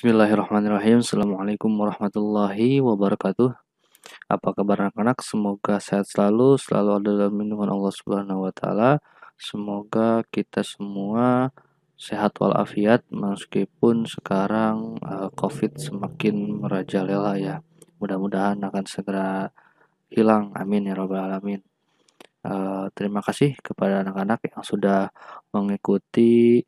Bismillahirrahmanirrahim. Assalamualaikum warahmatullahi wabarakatuh. Apa kabar anak-anak? Semoga sehat selalu ada dalam lindungan Allah Subhanahu wa taala. Semoga kita semua sehat walafiat meskipun sekarang Covid semakin merajalela ya. Mudah-mudahan akan segera hilang. Amin ya rabbal alamin. Terima kasih kepada anak-anak yang sudah mengikuti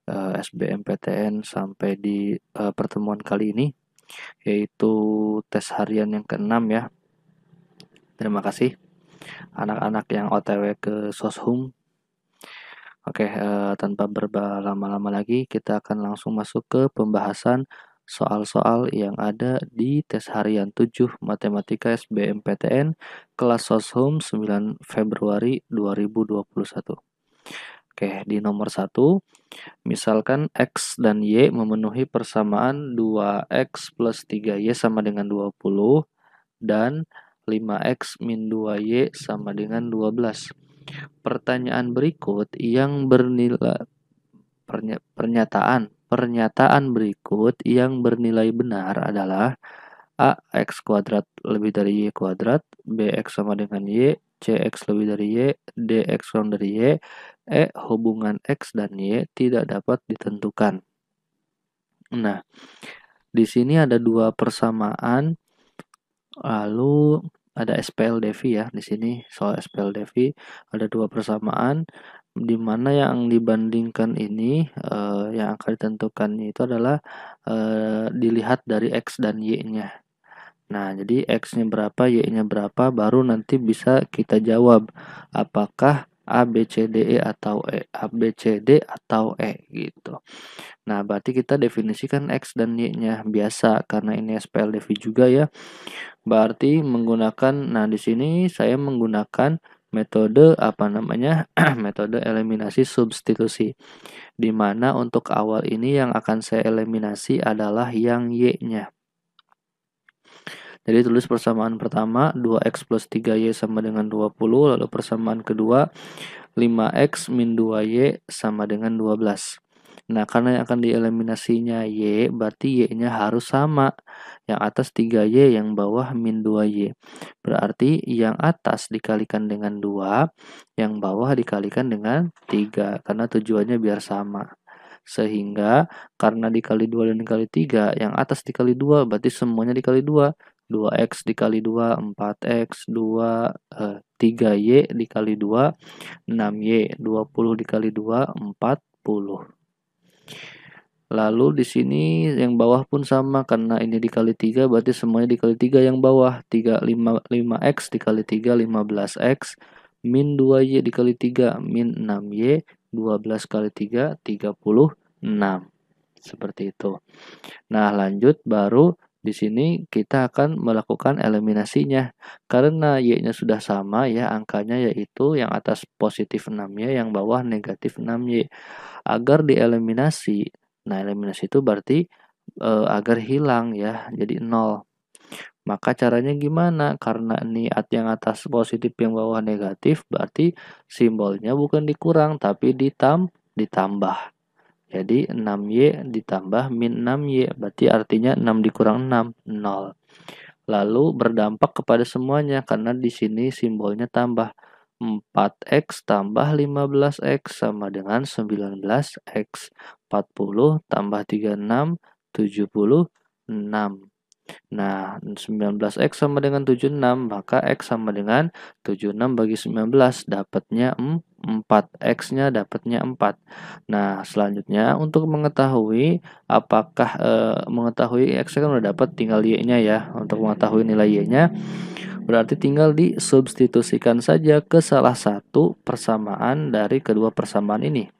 SBMPTN sampai di pertemuan kali ini, yaitu tes harian yang ke-6 ya. Terima kasih anak-anak yang OTW ke Soshum. Oke, tanpa berlama-lama lagi kita akan langsung masuk ke pembahasan soal-soal yang ada di tes harian 7 Matematika SBMPTN kelas Soshum 9 Februari 2021. Oke, di nomor 1, misalkan X dan Y memenuhi persamaan 2X plus 3Y sama dengan 20 dan 5X min 2Y sama dengan 12. Pertanyaan berikut yang bernilai pernyataan berikut yang bernilai benar adalah A. X kuadrat lebih dari Y kuadrat, B. X sama dengan Y, C. X lebih dari Y, D. X kurang dari Y, E. Hubungan X dan Y tidak dapat ditentukan. Nah, di sini ada dua persamaan, lalu ada SPLDV ya. Di sini soal SPLDV ada dua persamaan, di mana yang dibandingkan ini yang akan ditentukan itu adalah dilihat dari X dan Y-nya. Nah, jadi X-nya berapa, Y-nya berapa, baru nanti bisa kita jawab apakah A, B, C, D, E atau E, A, B, C, D atau E gitu. Nah, berarti kita definisikan X dan Y-nya biasa karena ini SPLDV juga ya. Berarti menggunakan, nah di sini saya menggunakan metode metode eliminasi substitusi. Di mana untuk awal ini yang akan saya eliminasi adalah yang Y-nya. Jadi tulis persamaan pertama 2x plus 3y sama dengan 20, lalu persamaan kedua 5x min 2y sama dengan 12. Nah, karena yang akan dieliminasinya y, berarti y-nya harus sama. Yang atas 3y, yang bawah min 2y. Berarti yang atas dikalikan dengan 2, yang bawah dikalikan dengan 3. Karena tujuannya biar sama. Sehingga karena dikali 2 dan dikali 3, yang atas dikali 2, berarti semuanya dikali 2. 2x dikali 2, 4x, 3y dikali 2, 6y, 20 dikali 2, 40. Lalu di sini yang bawah pun sama, karena ini dikali 3, berarti semuanya dikali 3 yang bawah. 5x dikali 3, 15x, min 2y dikali 3, min 6y, 12 kali 3, 36. Seperti itu. Nah, lanjut baru di sini kita akan melakukan eliminasinya. Karena y-nya sudah sama ya angkanya, yaitu yang atas positif 6y, yang bawah negatif 6y. Agar dieliminasi, nah eliminasi itu berarti agar hilang ya, jadi 0. Maka caranya gimana? Karena niat yang atas positif, yang bawah negatif, berarti simbolnya bukan dikurang tapi ditambah. Jadi 6y ditambah min 6y, berarti artinya 6 dikurang 6, 0. Lalu berdampak kepada semuanya, karena di sini simbolnya tambah. 4x tambah 15x sama dengan 19x. 40 tambah 36, 76. Nah, 19x sama dengan 76, maka x sama dengan 76 bagi 19, dapatnya 4. X-nya dapatnya 4. Nah, selanjutnya untuk mengetahui apakah mengetahui x kan udah dapat, tinggal y-nya ya. Untuk mengetahui nilai y-nya berarti tinggal disubstitusikan saja ke salah satu persamaan dari kedua persamaan ini.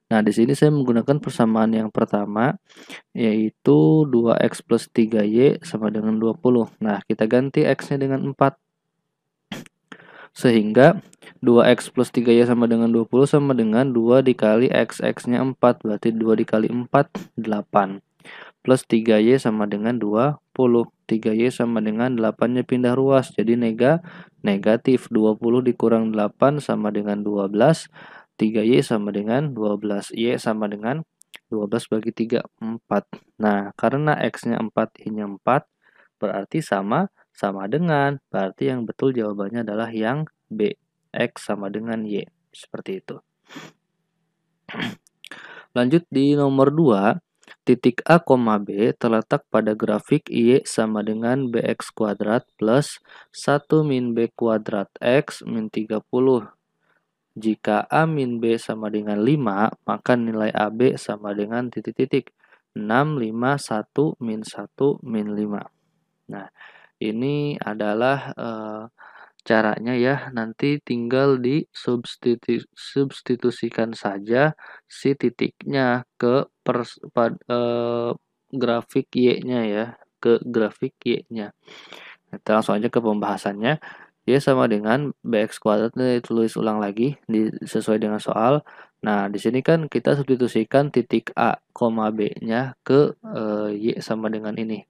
Nah, di sini saya menggunakan persamaan yang pertama, yaitu 2x plus 3y sama dengan 20. Nah, kita ganti x-nya dengan 4. Sehingga 2x plus 3y sama dengan 20 sama dengan 2 dikali x. X-nya 4, berarti 2 dikali 4, 8. Plus 3y sama dengan 20. 3y sama dengan 8-nya pindah ruas, jadi negatif. 20 dikurang 8 sama dengan 12. 3y sama dengan 12. Y sama dengan 12 bagi 3, 4. Nah, karena X-nya 4, Y-nya 4, berarti sama dengan. Berarti yang betul jawabannya adalah yang B. X sama dengan Y. Seperti itu. Lanjut di nomor 2. Titik A, B terletak pada grafik Y sama dengan BX kuadrat plus 1 min B kuadrat X min 30. Jika A min B sama dengan 5, maka nilai AB sama dengan titik-titik. 6, 5, 1, min 1, min 5. Nah, ini adalah caranya ya. Nanti tinggal substitusikan saja si titiknya ke grafik Y-nya ya. Ke grafik Y-nya. Kita langsung aja ke pembahasannya. Y sama dengan BX kuadrat, ditulis ulang lagi sesuai dengan soal. Nah, di sini kan kita substitusikan titik A, B-nya ke Y sama dengan ini.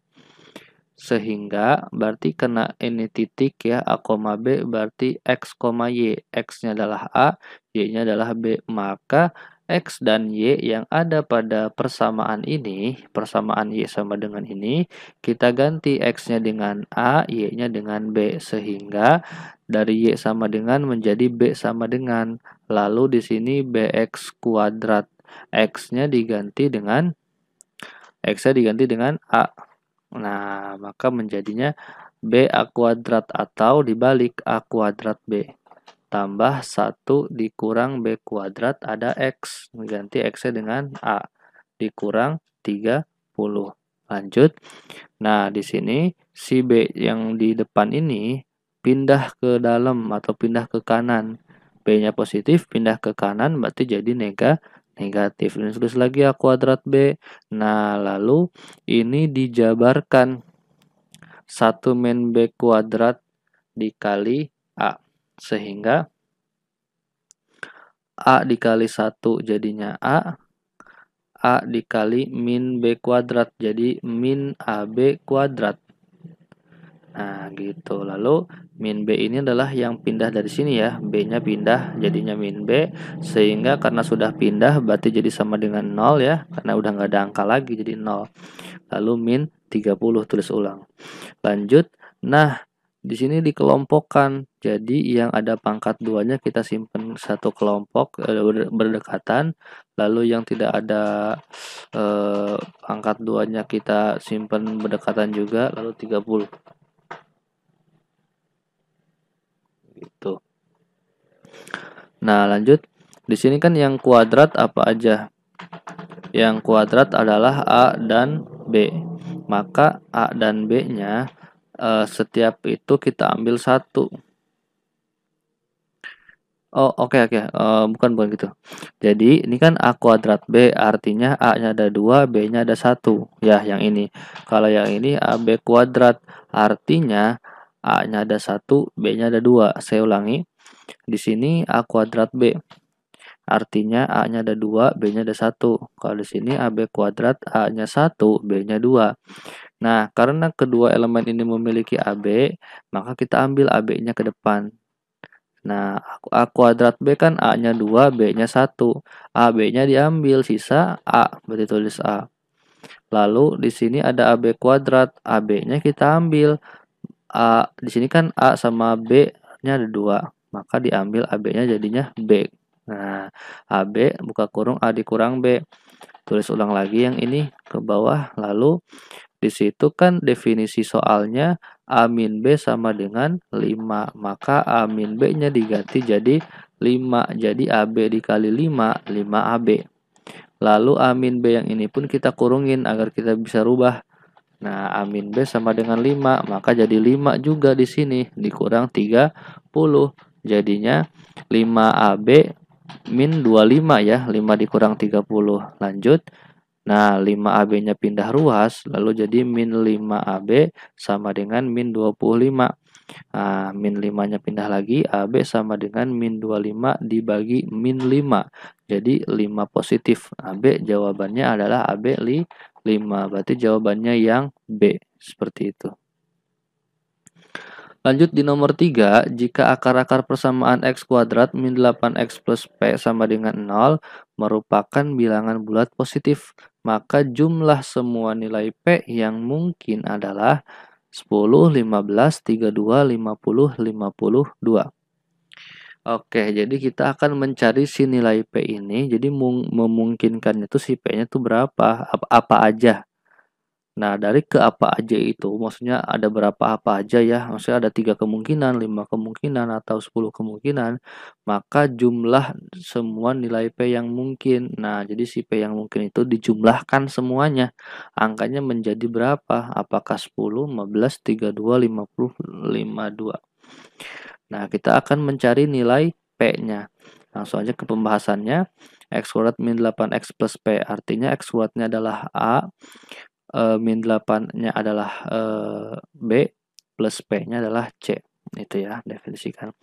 Sehingga berarti karena ini titik ya, A, B berarti X, Y. X-nya adalah A, Y-nya adalah B. Maka X dan Y yang ada pada persamaan ini, persamaan Y sama dengan ini, kita ganti X-nya dengan A, Y-nya dengan B. Sehingga dari Y sama dengan menjadi B sama dengan. Lalu di sini BX kuadrat. X-nya diganti dengan A. Nah, maka menjadinya BA kuadrat atau dibalik A kuadrat B. Tambah 1 dikurang B kuadrat ada X. Ganti X-nya dengan A. Dikurang 30. Lanjut. Nah, di sini si B yang di depan ini pindah ke dalam atau pindah ke kanan. B-nya positif, pindah ke kanan berarti jadi negatif. Ini tulis lagi A kuadrat B. Nah, lalu ini dijabarkan 1 min B kuadrat dikali A. Sehingga A dikali 1 jadinya A. A dikali min B kuadrat jadi min AB kuadrat. Nah, gitu. Lalu min B ini adalah yang pindah dari sini ya. B-nya pindah jadinya min B. Sehingga karena sudah pindah berarti jadi sama dengan 0 ya. Karena udah nggak ada angka lagi jadi 0. Lalu min 30 tulis ulang. Lanjut. Nah, di sini dikelompokkan. Jadi yang ada pangkat 2-nya kita simpan satu kelompok berdekatan. Lalu yang tidak ada pangkat 2-nya kita simpan berdekatan juga. Lalu 30. Gitu. Nah, lanjut. Di sini kan yang kuadrat apa aja? Yang kuadrat adalah A dan B. Maka A dan B-nya setiap itu kita ambil 1. Oh, oke. Bukan gitu. Jadi, ini kan A kuadrat B, artinya A-nya ada 2, B-nya ada 1. Ya, yang ini. Kalau yang ini AB kuadrat, artinya A-nya ada 1, B-nya ada 2. Saya ulangi. Di sini A kuadrat B. Artinya A-nya ada 2, B-nya ada 1. Kalau di sini AB kuadrat, A-nya 1, B-nya 2. Nah, karena kedua elemen ini memiliki AB, maka kita ambil AB-nya ke depan. Nah, A kuadrat B kan A-nya 2, B-nya 1. AB-nya diambil, sisa A, berarti tulis A. Lalu di sini ada AB kuadrat, AB-nya kita ambil. A di sini kan A sama B-nya ada 2, maka diambil AB-nya jadinya B. Nah, AB buka kurung A dikurang B. Tulis ulang lagi yang ini ke bawah. Lalu di situ kan definisi soalnya A min B sama dengan 5. Maka A min B-nya diganti jadi 5. Jadi AB dikali 5, 5AB. Lalu A min B yang ini pun kita kurungin agar kita bisa rubah. Nah, A min B sama dengan 5. Maka jadi 5 juga di sini. Dikurang 30. Jadinya 5AB min 25 ya. 5 dikurang 30. Lanjut. Nah, 5AB-nya pindah ruas, lalu jadi min 5AB sama dengan min 25. Nah, min 5-nya pindah lagi, AB sama dengan min 25 dibagi min 5. Jadi 5 positif. AB jawabannya adalah AB 5. Berarti jawabannya yang B. Seperti itu. Lanjut di nomor 3, jika akar-akar persamaan x kuadrat min 8x plus p sama dengan 0 merupakan bilangan bulat positif, maka jumlah semua nilai p yang mungkin adalah 10, 15, 32, 50, 52. Oke, jadi kita akan mencari si nilai P ini, jadi memungkinkannya itu si P-nya itu berapa, apa aja. Nah, dari ke apa aja itu, maksudnya ada berapa apa aja ya, maksudnya ada 3 kemungkinan, 5 kemungkinan, atau 10 kemungkinan, maka jumlah semua nilai P yang mungkin. Nah, jadi si P yang mungkin itu dijumlahkan semuanya. Angkanya menjadi berapa? Apakah 10, 15, 32, 50, 52. Nah, kita akan mencari nilai P-nya. Langsung aja ke pembahasannya. X kuadrat min 8x plus P. Artinya X kuadratnya adalah A, min 8-nya adalah B, plus P-nya adalah C. Itu ya, definisikan.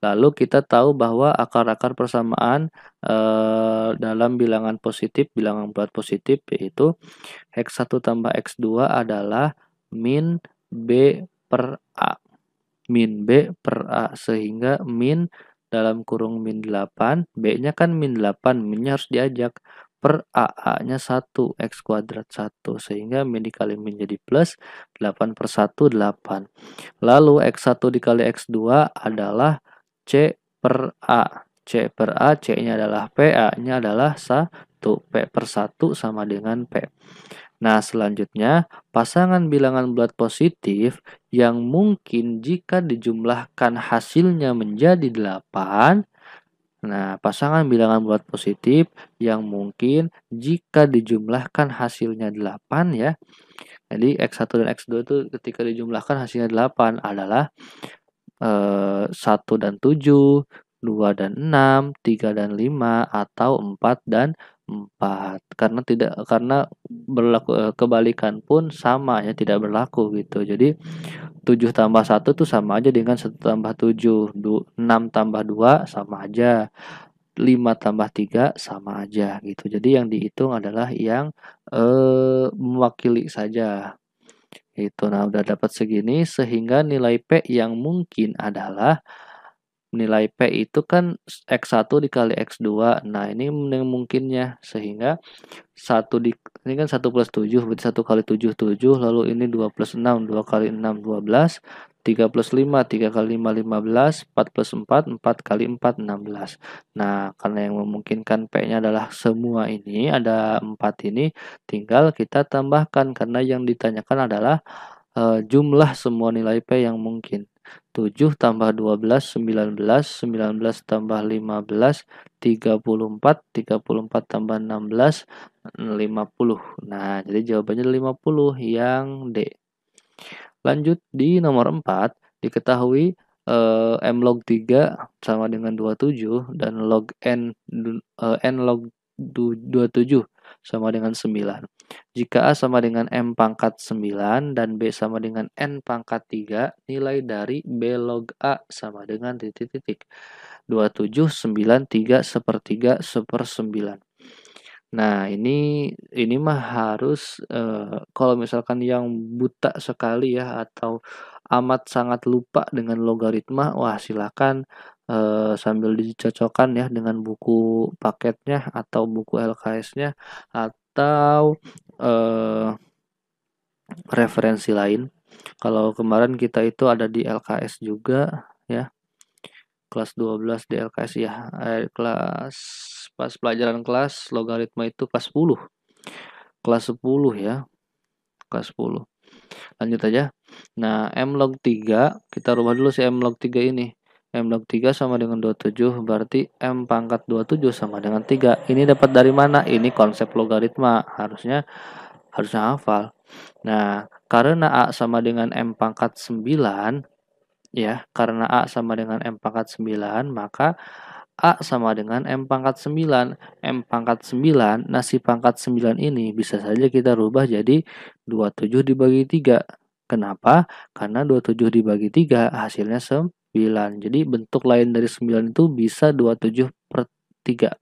Lalu kita tahu bahwa akar-akar persamaan dalam bilangan positif, bilangan bulat positif, yaitu X1 tambah X2 adalah min B per A. Min B per A, sehingga min dalam kurung min 8, B-nya kan min 8, min-nya harus diajak, per A-nya 1, X kuadrat 1, sehingga min dikali min jadi plus, 8 per 1, 8. Lalu X1 dikali X2 adalah C per A. C per A, C-nya adalah P, A-nya adalah 1, P per 1 sama dengan P. Nah, selanjutnya, pasangan bilangan bulat positif yang mungkin jika dijumlahkan hasilnya menjadi 8. Nah, pasangan bilangan bulat positif yang mungkin jika dijumlahkan hasilnya 8 ya. Jadi X1 dan X2 itu ketika dijumlahkan hasilnya 8 adalah 1 dan 7, 2 dan 6, 3 dan 5, atau 4 dan 4. Karena berlaku kebalikan pun sama ya, tidak berlaku gitu. Jadi 7 tambah 1 tuh sama aja dengan 1 tambah 7, 6 tambah 2 sama aja, 5 tambah 3 sama aja gitu. Jadi yang dihitung adalah yang mewakili saja. Itu. Nah, udah dapat segini sehingga nilai P yang mungkin adalah nilai P itu kan X1 dikali X2. Nah, ini yang mungkinnya sehingga 1 ini kan 1 plus 7 berarti 1 kali 7 7, lalu ini 2 plus 6, 2 kali 6 12, 3 plus 5, 3 kali 5 15, 4 plus 4, 4 kali 4 16. Nah, karena yang memungkinkan P-nya adalah semua ini, ada 4 ini, tinggal kita tambahkan karena yang ditanyakan adalah jumlah semua nilai P yang mungkin. 7 tambah 12, 19, 19 tambah 15, 34, 34 tambah 16, 50. Nah, jadi jawabannya 50 yang D. Lanjut di nomor 4, diketahui M log 3 sama dengan 27 dan log N log 27 sama dengan 9. Jika A sama dengan M pangkat 9 dan B sama dengan N pangkat 3, nilai dari B log A sama dengan titik-titik. 27, 9, 3, sepertiga, 1/9. Nah, ini mah harus kalau misalkan yang buta sekali ya atau amat sangat lupa dengan logaritma, wah silakan sambil dicocokkan ya dengan buku paketnya atau buku LKS-nya atau referensi lain. Kalau kemarin kita itu ada di LKS juga ya, kelas 12 di LKS ya, kelas pas pelajaran kelas logaritma itu kelas 10. Kelas 10 ya, kelas 10. Lanjut aja. Nah, M log 3, kita rubah dulu si M log 3 ini. M log 3 sama dengan 27, berarti M pangkat 27 sama dengan 3. Ini dapat dari mana? Ini konsep logaritma, harusnya hafal. Nah, karena A sama dengan M pangkat 9, ya, karena A sama dengan M pangkat 9, maka A sama dengan M pangkat 9. M pangkat 9, nah si pangkat 9 ini bisa saja kita rubah jadi 27 dibagi 3. Kenapa? Karena 27 dibagi 3 hasilnya 9. Jadi bentuk lain dari 9 itu bisa 27/3.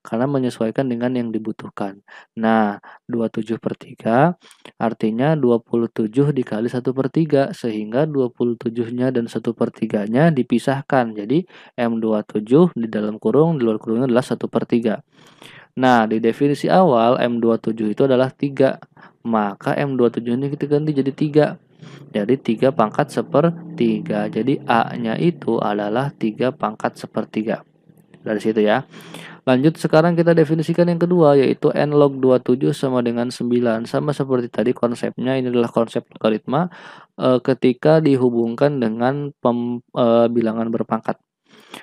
karena menyesuaikan dengan yang dibutuhkan. Nah, 27/3 artinya 27 dikali 1/3, sehingga 27-nya dan 1/3-nya dipisahkan. Jadi, M27 di dalam kurung, di luar kurungnya adalah 1/3. Nah, di definisi awal M27 itu adalah 3. Maka M27 ini kita ganti jadi 3. Jadi 3 pangkat 1/3. Jadi A-nya itu adalah 3 pangkat 1/3. Dari situ ya. Lanjut sekarang kita definisikan yang kedua, yaitu n log 27 sama dengan 9. Sama seperti tadi konsepnya, ini adalah konsep logaritma ketika dihubungkan dengan bilangan berpangkat.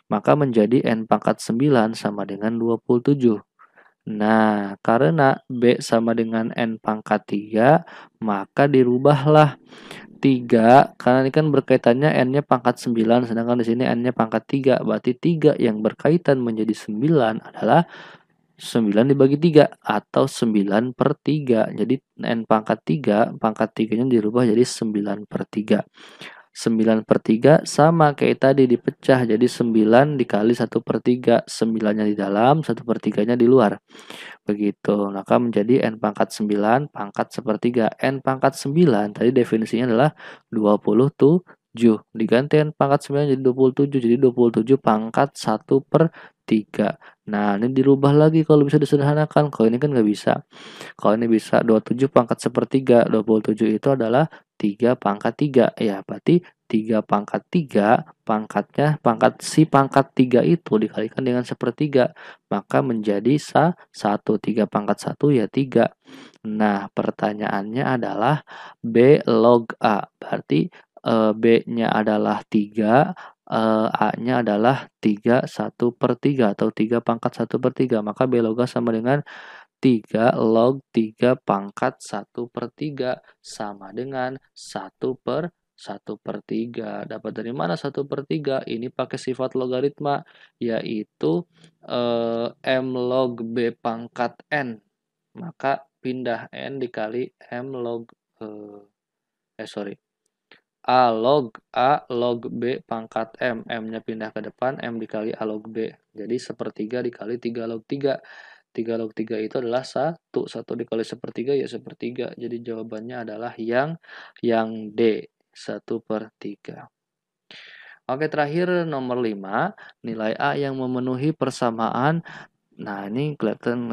Maka menjadi n pangkat 9 sama dengan 27. Nah, karena B sama dengan N pangkat 3, maka dirubahlah 3, karena ini kan berkaitannya N-nya pangkat 9, sedangkan di sini N-nya pangkat 3. Berarti 3 yang berkaitan menjadi 9 adalah 9 dibagi 3, atau 9/3. Jadi N pangkat 3, pangkat 3-nya dirubah jadi 9/3. 9/3 sama kayak tadi dipecah, jadi 9 dikali 1/3, 9-nya di dalam, 1/3-nya di luar. Begitu, maka menjadi N pangkat 9 pangkat 1/3. N pangkat 9 tadi definisinya adalah 27. Diganti N pangkat 9 jadi 27, jadi 27 pangkat 1/3. Nah, ini dirubah lagi kalau bisa disederhanakan. Kalau ini kan nggak bisa. Kalau ini bisa 27 pangkat 1/3. 27 itu adalah 3 pangkat 3. Ya, berarti 3 pangkat 3 pangkatnya pangkat 3 itu dikalikan dengan 1/3, maka menjadi 1. 3 pangkat 1 ya 3. Nah, pertanyaannya adalah B log A. Berarti B-nya adalah 3, A-nya adalah 3 1/3 atau 3 pangkat 1/3. Maka B log A sama dengan 3 log 3 pangkat 1/3 sama dengan 1/3. Dapat dari mana 1/3? Ini pakai sifat logaritma, yaitu M log B pangkat N. Maka pindah N dikali M log A log B pangkat M. M-nya pindah ke depan, M dikali A log B. Jadi 1/3 dikali 3 log 3. 3 log 3 itu adalah 1. 1 dikali 1/3 ya 1/3. Jadi jawabannya adalah yang D, 1/3. Oke, terakhir nomor 5, nilai A yang memenuhi persamaan. Nah, ini nggak kelihatan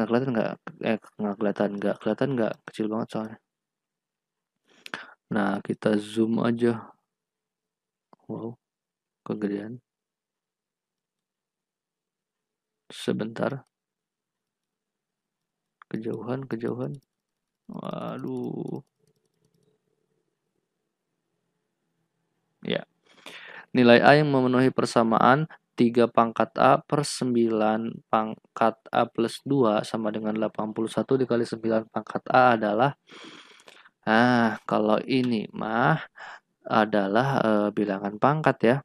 nggak, kecil banget soalnya. Nah, kita zoom aja. Wow, kegedean. Sebentar. Kejauhan. Waduh. Ya. Nilai A yang memenuhi persamaan 3 pangkat A per 9 pangkat A plus 2 sama dengan 81 dikali 9 pangkat A adalah, kalau ini mah adalah bilangan pangkat ya.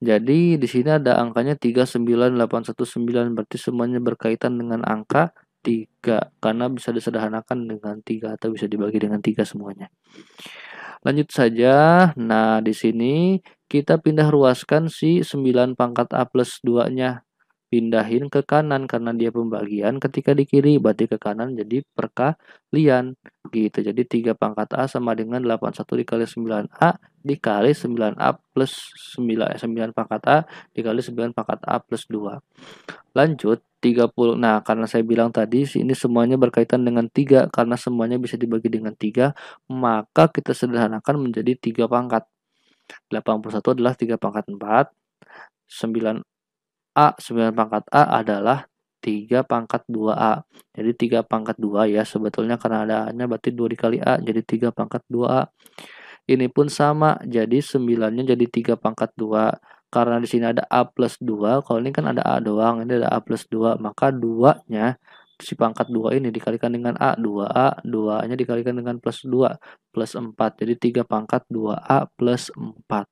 Jadi di sini ada angkanya 39819, berarti semuanya berkaitan dengan angka 3 karena bisa disederhanakan dengan 3 atau bisa dibagi dengan 3 semuanya. Lanjut saja. Nah, di sini kita pindah ruaskan si 9 pangkat A plus 2-nya. Pindahin ke kanan karena dia pembagian, ketika di kiri berarti ke kanan jadi perkalian. Gitu. Jadi 3 pangkat A sama dengan 81 dikali 9A dikali 9A plus 9 pangkat A dikali 9 pangkat A plus 2. Lanjut 30. Nah, karena saya bilang tadi ini semuanya berkaitan dengan 3 karena semuanya bisa dibagi dengan 3, maka kita sederhanakan menjadi 3 pangkat. 81 adalah 3 pangkat 4. 9 pangkat A adalah 3 pangkat 2A. Jadi 3 pangkat 2 ya sebetulnya karena ada A-nya berarti 2 dikali A jadi 3 pangkat 2A. Ini pun sama, jadi 9-nya jadi 3 pangkat 2. Karena di sini ada A plus 2, kalau ini kan ada A doang, ini ada A plus 2, maka 2-nya si pangkat 2 ini dikalikan dengan A, 2A, 2-nya dikalikan dengan plus 2, plus 4. Jadi 3 pangkat 2A plus 4.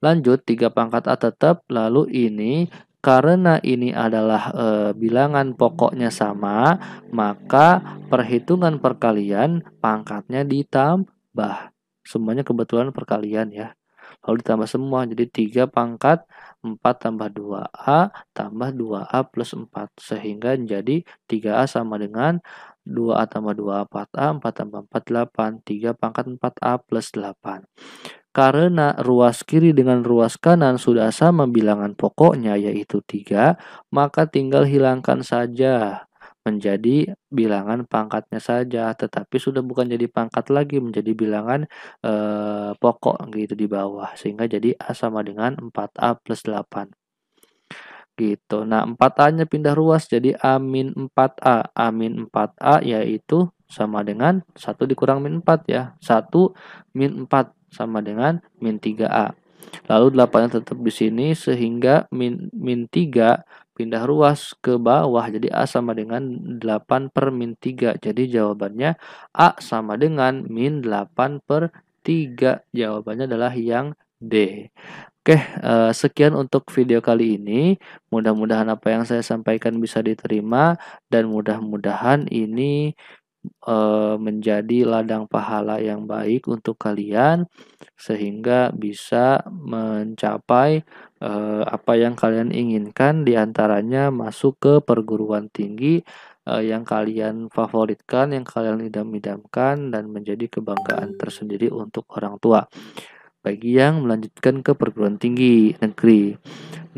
Lanjut 3 pangkat A tetap, lalu ini karena ini adalah bilangan pokoknya sama, maka perhitungan perkalian pangkatnya ditambah. Semuanya kebetulan perkalian ya. lalu ditambah semua jadi 3 pangkat 4 tambah 2A tambah 2A plus 4 sehingga jadi 3A sama dengan 2A tambah 2A 4A 4 tambah 4 8 3 pangkat 4A plus 8. Karena ruas kiri dengan ruas kanan sudah sama bilangan pokoknya yaitu 3, maka tinggal hilangkan saja menjadi bilangan pangkatnya saja, tetapi sudah bukan jadi pangkat lagi menjadi bilangan pokok gitu di bawah sehingga jadi A sama dengan 4A plus 8 gitu. Nah, 4A-nya pindah ruas jadi A-4A. A-4A yaitu sama dengan 1 dikurang min 4 ya. 1 min 4 sama dengan min 3A. Lalu 8-nya tetap di sini sehingga min 3 pindah ruas ke bawah jadi A sama dengan 8 per min 3. Jadi jawabannya A sama dengan min 8 per 3. Jawabannya adalah yang D. Oke, sekian untuk video kali ini. Mudah-mudahan apa yang saya sampaikan bisa diterima dan mudah-mudahan ini menjadi ladang pahala yang baik untuk kalian sehingga bisa mencapai apa yang kalian inginkan, diantaranya masuk ke perguruan tinggi yang kalian favoritkan, yang kalian idam-idamkan dan menjadi kebanggaan tersendiri untuk orang tua bagi yang melanjutkan ke perguruan tinggi negeri.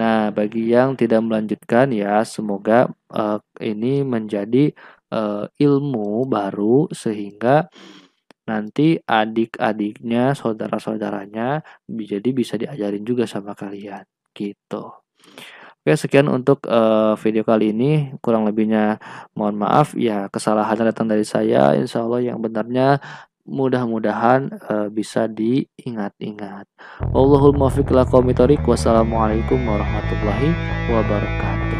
Nah, bagi yang tidak melanjutkan ya semoga ini menjadi ilmu baru sehingga nanti adik-adiknya, saudara-saudaranya jadi bisa diajarin juga sama kalian gitu. Oke, sekian untuk video kali ini. Kurang lebihnya mohon maaf ya, kesalahan datang dari saya. Insya Allah yang benarnya mudah-mudahan bisa diingat-ingat. Wallahul muwaffiq ila aqwamit thoriq. Wassalamualaikum warahmatullahi wabarakatuh.